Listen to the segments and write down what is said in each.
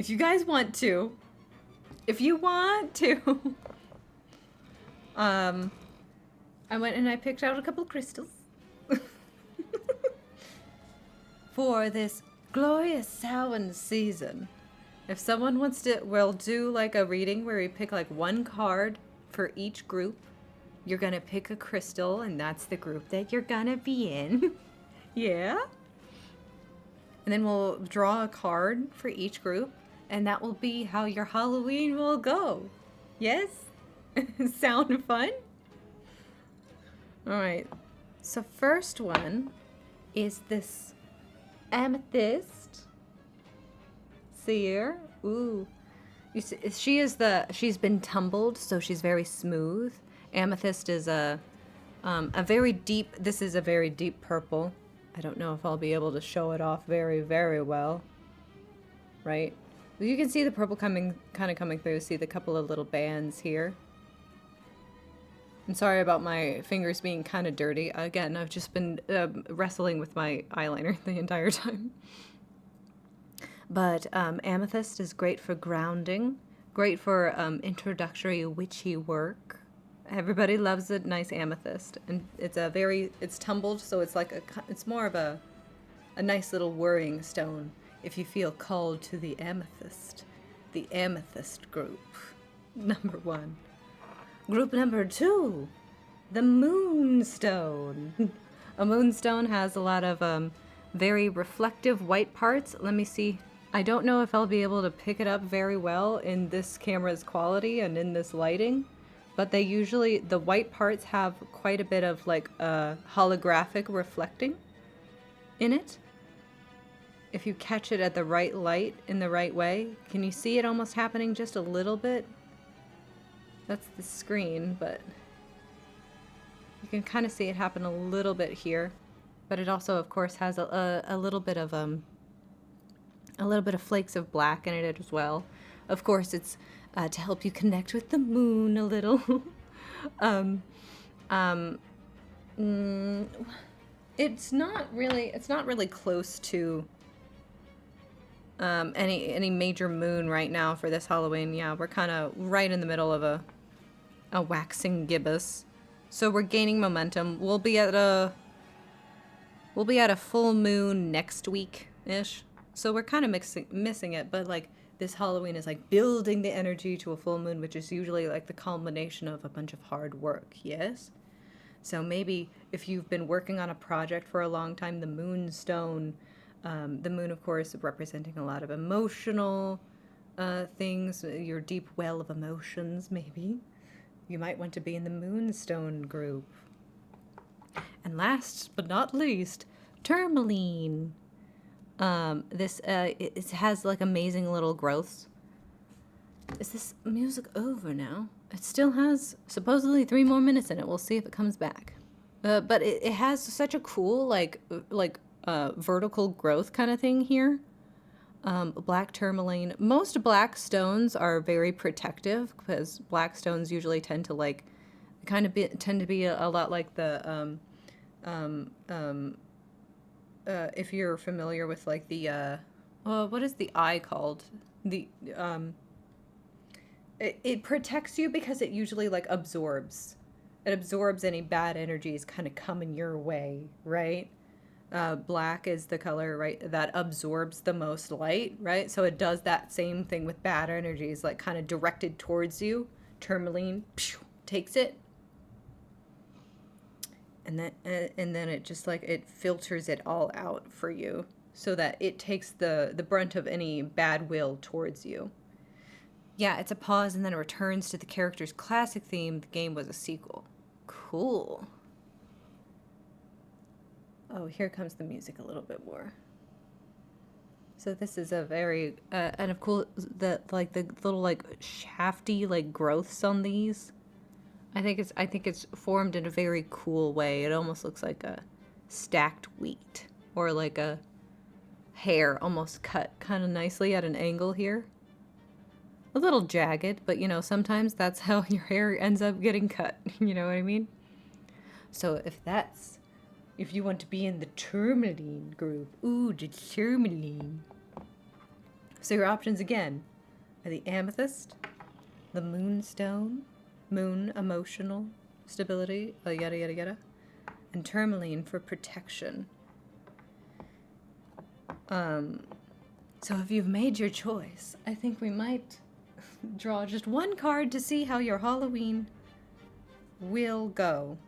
if you guys want to, if you want to, I went and I picked out a couple of crystals for this glorious Samhain season. If someone wants to, we'll do like a reading where we pick like one card for each group. You're gonna pick a crystal, and that's the group that you're gonna be in. Yeah? And then we'll draw a card for each group, and that will be how your Halloween will go. Yes? Sound fun? Alright. So first one is this Amethyst. See here? Ooh. You see, she's been tumbled, so she's very smooth. Amethyst is a very deep, this is a very deep purple. I don't know if I'll be able to show it off very, very well. Right? You can see the purple kind of coming through. See the couple of little bands here. I'm sorry about my fingers being kind of dirty. Again, I've just been wrestling with my eyeliner the entire time. But Amethyst is great for grounding, great for introductory witchy work. Everybody loves a nice amethyst, and it's tumbled, so it's more of a nice little worrying stone. If you feel called to the amethyst group, number 1. Group number 2, the Moonstone. A moonstone has a lot of very reflective white parts. Let me see. I don't know if I'll be able to pick it up very well in this camera's quality and in this lighting, but the white parts have quite a bit of like holographic reflecting in it. If you catch it at the right light in the right way, can you see it almost happening just a little bit? That's the screen, but you can kind of see it happen a little bit here. But it also, of course, has a little bit of flakes of black in it as well. Of course, it's to help you connect with the moon a little. It's not really close to any major moon right now for this Halloween. Yeah, we're kind of right in the middle of a waxing gibbous, so we're gaining momentum. We'll be at a full moon next week ish. So we're kind of missing it, but like this Halloween is like building the energy to a full moon, which is usually like the culmination of a bunch of hard work, yes? So maybe if you've been working on a project for a long time, the Moonstone, the moon, of course, representing a lot of emotional things, your deep well of emotions, maybe. You might want to be in the Moonstone group. And last but not least, Tourmaline. It has like amazing little growths. Is this music over now? It still has supposedly 3 more minutes in it. We'll see if it comes back. But it has such a cool vertical growth kind of thing here. Black tourmaline. Most black stones are very protective because black stones usually tend to be a lot like the if you're familiar with like the what is the eye called? It protects you because it usually like absorbs. It absorbs any bad energies kind of coming your way, right? Black is the color, right, that absorbs the most light, right? So it does that same thing with bad energies, like kind of directed towards you. Tourmaline takes it, and then it just like it filters it all out for you, so that it takes the brunt of any bad will towards you. Yeah, it's a pause and then it returns to the character's classic theme. The game was a sequel. Cool. Oh, here comes the music a little bit more. So this is a very and of course the little like shafty like growths on these. I think it's formed in a very cool way. It almost looks like a stacked wheat or like a hair almost cut kind of nicely at an angle here. A little jagged, but you know, sometimes that's how your hair ends up getting cut. You know what I mean? So if you want to be in the Tourmaline group, ooh, the Tourmaline. So your options again are the Amethyst, the Moonstone, Moon, emotional stability, yada yada yada, and Tourmaline for protection. So if you've made your choice, I think we might draw just one card to see how your Halloween will go.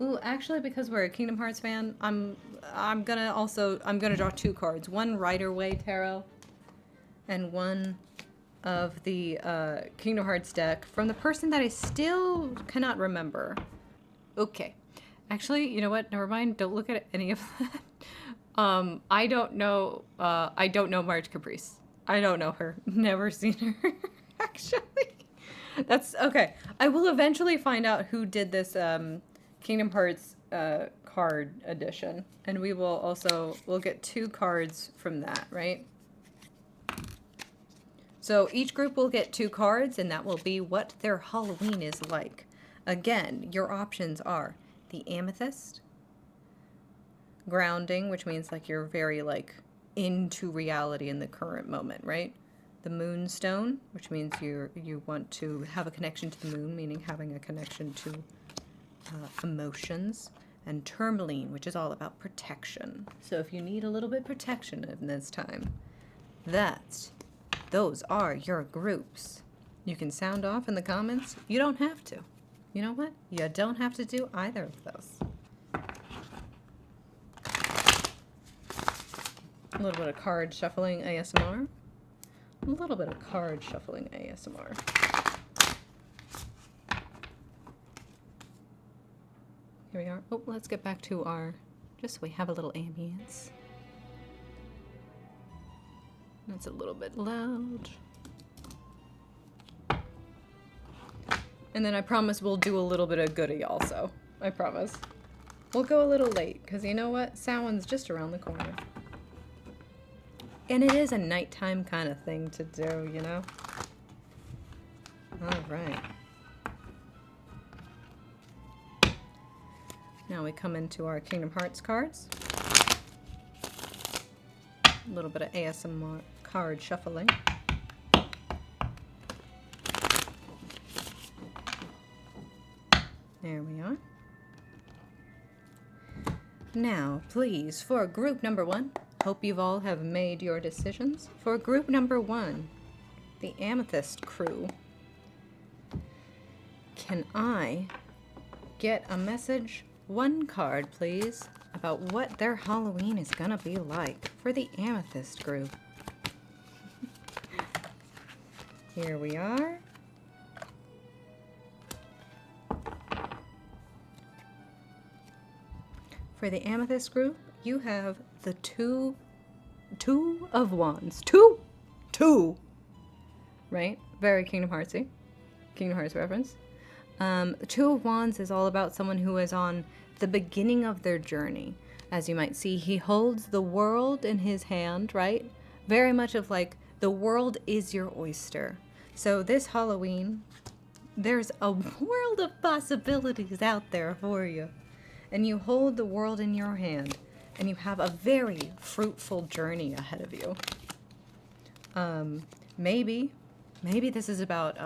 Ooh, actually, because we're a Kingdom Hearts fan, I'm gonna draw two cards. One Rider-Waite Tarot, and one of the Kingdom Hearts deck from the person that I still cannot remember. Okay. Actually, you know what? Never mind. Don't look at any of that. I don't know Marge Caprice. I don't know her. Never seen her, actually. That's okay. I will eventually find out who did this Kingdom Hearts card edition. And we'll get two cards from that, right? So each group will get two cards, and that will be what their Halloween is like. Again, your options are the Amethyst, grounding, which means like you're very like into reality in the current moment, right? The Moonstone, which means you want to have a connection to the moon, meaning having a connection to emotions. And Tourmaline, which is all about protection. So if you need a little bit of protection in this time, those are your groups. You can sound off in the comments. You don't have to. You know what? You don't have to do either of those. A little bit of card shuffling ASMR. A little bit of card shuffling ASMR. Here we are. Oh, let's get back to our, just so we have a little ambience. That's a little bit loud. And then I promise we'll do a little bit of goodie also. I promise. We'll go a little late, because you know what? Samhain's just around the corner. And it is a nighttime kind of thing to do, you know? Alright. Now we come into our Kingdom Hearts cards. A little bit of ASMR card shuffling. There we are. Now, please, for group number one, hope you've all have made your decisions. For group number one, the Amethyst crew, can I get a message, one card, please, about what their Halloween is gonna be like for the Amethyst group? Here we are. For the Amethyst group, you have the two of Wands. Two! Right? Very Kingdom Heartsy. Kingdom Hearts reference. Two of Wands is all about someone who is on the beginning of their journey. As you might see, he holds the world in his hand, right? Very much of like, the world is your oyster. So this Halloween, there's a world of possibilities out there for you. And you hold the world in your hand, and you have a very fruitful journey ahead of you. Maybe this is about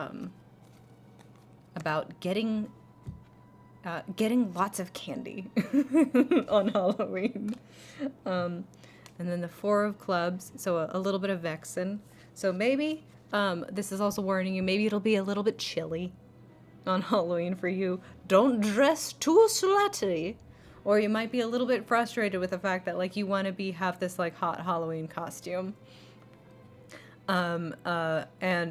getting lots of candy on Halloween. And then the Four of Clubs, so a little bit of Vexen. So maybe this is also warning you, maybe it'll be a little bit chilly on Halloween for you. Don't dress too slutty, or you might be a little bit frustrated with the fact that like you want to have this like hot Halloween costume. And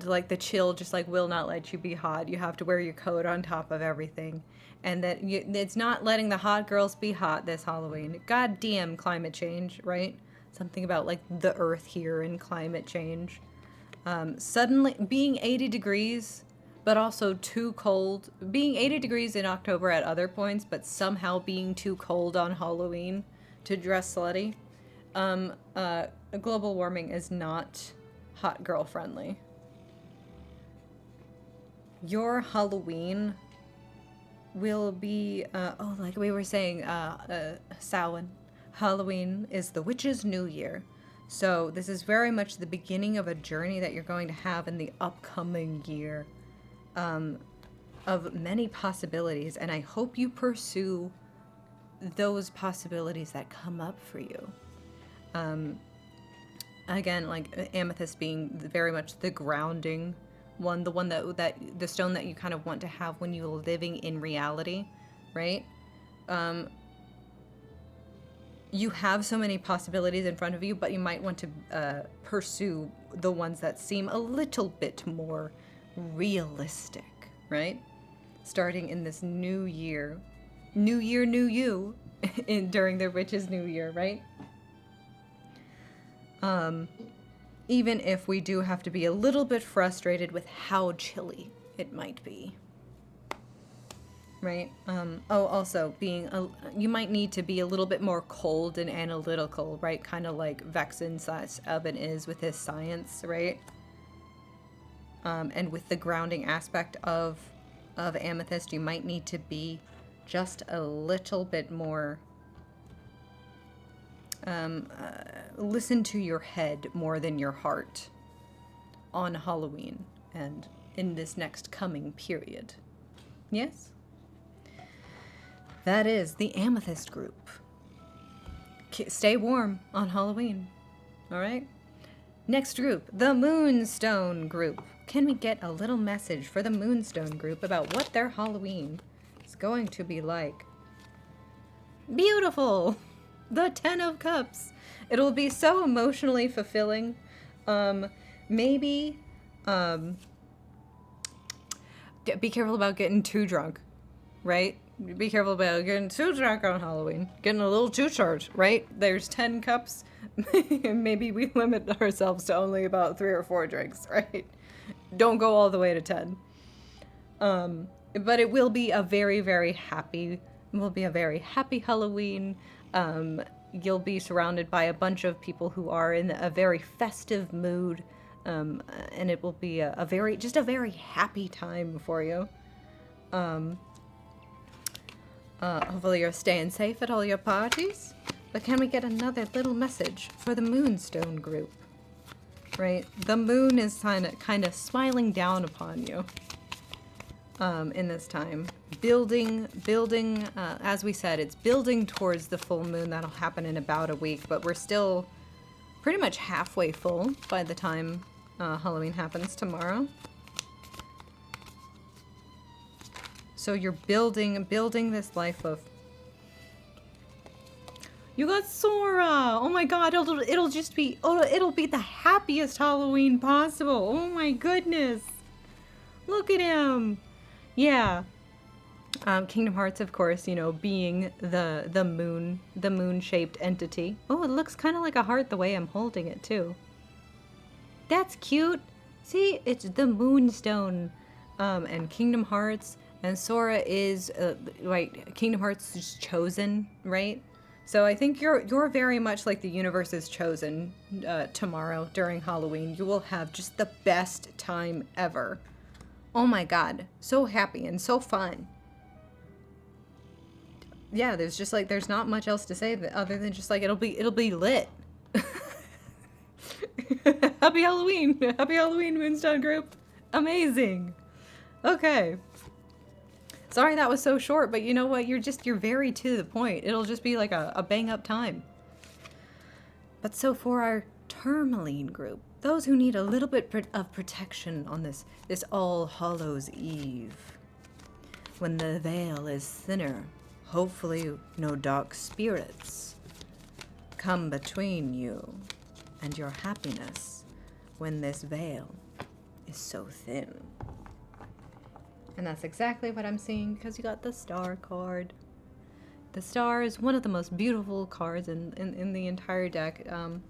like the chill just like will not let you be hot. You have to wear your coat on top of everything, and that it's not letting the hot girls be hot this Halloween. Goddamn climate change, right? Something about like the earth here and climate change. Suddenly being 80 degrees, but also too cold. Being 80 degrees in October at other points, but somehow being too cold on Halloween to dress slutty. Global warming is not hot girl friendly. Your Halloween will be, like we were saying, Samhain. Halloween is the witch's new year. So this is very much the beginning of a journey that you're going to have in the upcoming year, of many possibilities. And I hope you pursue those possibilities that come up for you. Again, like Amethyst being very much the grounding one, the one that the stone that you kind of want to have when you're living in reality, right? You have so many possibilities in front of you, but you might want to pursue the ones that seem a little bit more realistic, right? Starting in this new year, new you, during the witch's new year, right? Even if we do have to be a little bit frustrated with how chilly it might be. Right? Also, you might need to be a little bit more cold and analytical, right? Kind of like Vexen/Evan is with his science, right? And with the grounding aspect of Amethyst, you might need to be just a little bit more... listen to your head more than your heart on Halloween and in this next coming period. Yes? That is the Amethyst group. Stay warm on Halloween. All right? Next group, the Moonstone group. Can we get a little message for the Moonstone group about what their Halloween is going to be like? Beautiful! The 10 of Cups. It'll be so emotionally fulfilling. Maybe, be careful about getting too drunk, right? Be careful about getting too drunk on Halloween. Getting a little too charged, right? There's 10 cups. Maybe we limit ourselves to only about 3 or 4 drinks, right? Don't go all the way to 10. But it will be a very, very happy, Halloween. You'll be surrounded by a bunch of people who are in a very festive mood. And it will be a very happy time for you. Hopefully you're staying safe at all your parties. But can we get another little message for the Moonstone group? Right? The moon is kind of smiling down upon you in this time. Building, as we said, it's building towards the full moon. That'll happen in about a week, but we're still pretty much halfway full by the time Halloween happens tomorrow. So you're building this life of... You got Sora! Oh my god, it'll just be... it'll be the happiest Halloween possible! Oh my goodness! Look at him! Yeah. Kingdom Hearts, of course, being the moon-shaped entity. Oh, it looks kind of like a heart the way I'm holding it, too. That's cute! See, it's the Moonstone. And Kingdom Hearts... And Sora is, Kingdom Hearts is chosen, right? So I think you're very much like the universe is chosen tomorrow during Halloween. You will have just the best time ever. Oh my god, so happy and so fun. Yeah, there's not much else to say other than just it'll be lit. Happy Halloween! Happy Halloween, Moonstone group! Amazing! Okay. Sorry that was so short, but you know what? You're very to the point. It'll just be like a bang-up time. But so for our Tourmaline group, those who need a little bit of protection on this All Hallows Eve, when the veil is thinner, hopefully no dark spirits come between you and your happiness when this veil is so thin. And that's exactly what I'm seeing because you got the Star card. The Star is one of the most beautiful cards in the entire deck. You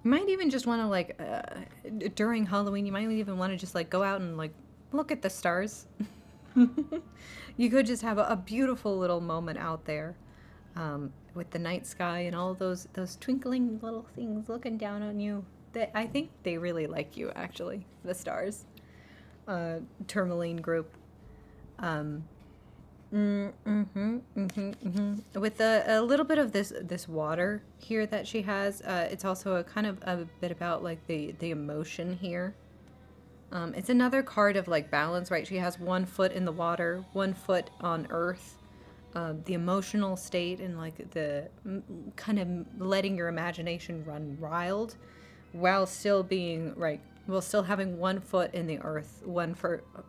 might even just want to, during Halloween, you might even want to just, go out and, look at the stars. You could just have a beautiful little moment out there with the night sky and all those twinkling little things looking down on you. I think they really like you, actually, the stars. Tourmaline group. With a little bit of this water here that she has, it's also a kind of a bit about like the emotion here. It's another card of like balance, right? She has 1 foot in the water, 1 foot on earth. The emotional state and like the kind of letting your imagination run wild while still being right, while still having 1 foot in the earth,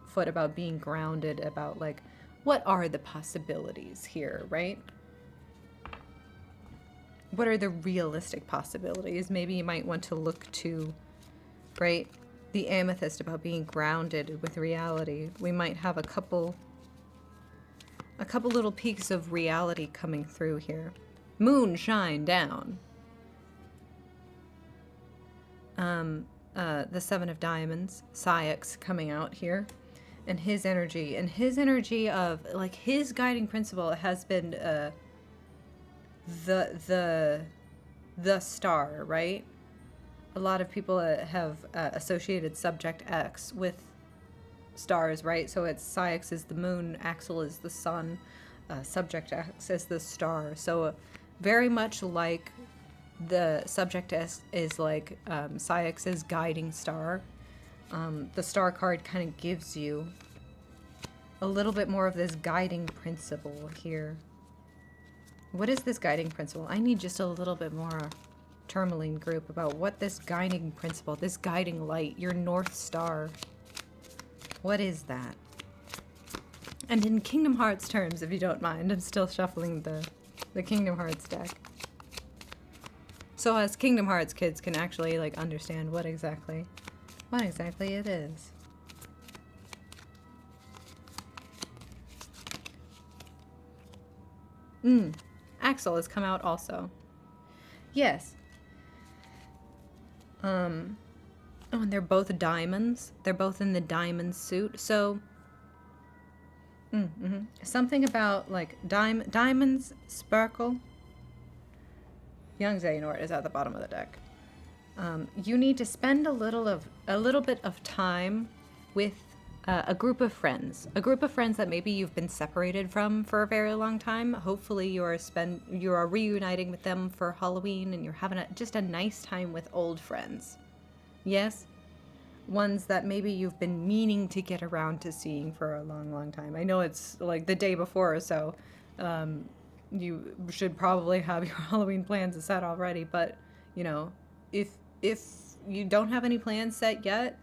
foot about being grounded, about like what are the possibilities here, right? What are the realistic possibilities? Maybe you might want to look to, right, the amethyst, about being grounded with reality. We might have a couple little peaks of reality coming through here. Moonshine down. The Seven of Diamonds, Syx coming out here, and his energy of like his guiding principle has been the star, right? A lot of people have associated subject X with stars, right? So it's Syx is the moon, Axel is the sun, subject X is the star. So very much like the subject is like Syx's guiding star. The star card kind of gives you a little bit more of this guiding principle here. What is this guiding principle? I need just a little bit more Tourmaline group about what this guiding principle, this guiding light, your North Star, what is that? And in Kingdom Hearts terms, if you don't mind, I'm still shuffling the Kingdom Hearts deck. So us Kingdom Hearts kids can actually like understand what exactly it is. Axel has come out also. Yes. Oh, and they're both diamonds. They're both in the diamond suit. So, something about like diamonds sparkle. Young Xehanort is at the bottom of the deck. You need to spend a little bit of time with a group of friends that maybe you've been separated from for a very long time. Hopefully you are reuniting with them for Halloween, and you're having just a nice time with old friends. Yes, ones that maybe you've been meaning to get around to seeing for a long, long time. I know it's like the day before or so. You should probably have your Halloween plans set already, but you know, if you don't have any plans set yet,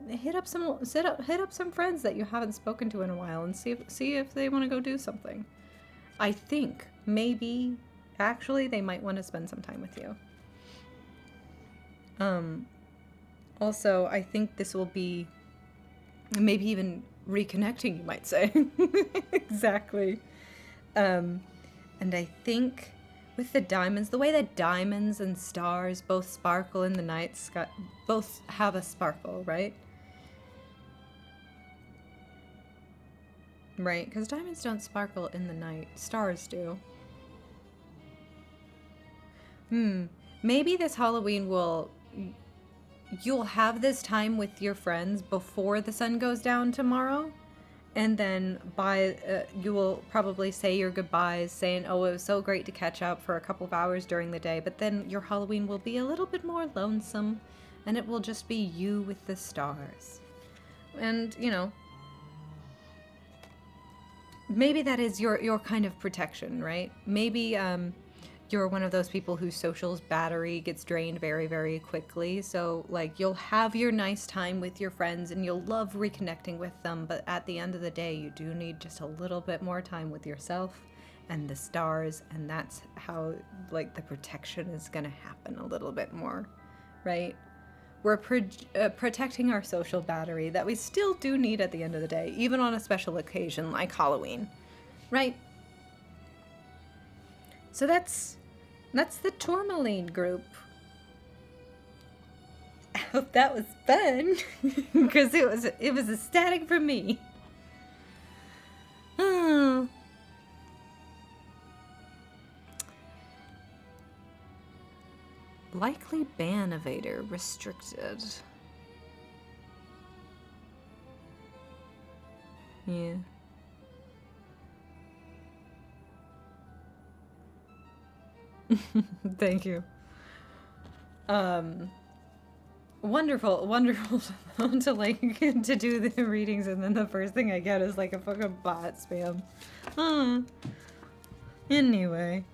hit up some friends that you haven't spoken to in a while and see if they want to go do something. I think maybe actually they might want to spend some time with you. Also, I think this will be maybe even reconnecting, you might say. Exactly. And I think with the diamonds, the way that diamonds and stars both sparkle in the night sky, both have a sparkle, right? Right, because diamonds don't sparkle in the night. Stars do. Maybe this Halloween you'll have this time with your friends before the sun goes down tomorrow. And then you will probably say your goodbyes, saying, oh, it was so great to catch up for a couple of hours during the day. But then your Halloween will be a little bit more lonesome, and it will just be you with the stars. And, you know, maybe that is your kind of protection, right? Maybe you're one of those people whose social's battery gets drained very, very quickly. So, like, you'll have your nice time with your friends and you'll love reconnecting with them. But at the end of the day, you do need just a little bit more time with yourself and the stars. And that's how, like, the protection is going to happen a little bit more, right? We're protecting our social battery that we still do need at the end of the day, even on a special occasion like Halloween, right? So that's the Tourmaline group. I hope that was fun, because it was ecstatic for me. Oh. Likely ban evader restricted. Yeah. Thank you. Wonderful, wonderful to like to do the readings, and then the first thing I get is like a fucking bot spam. Anyway.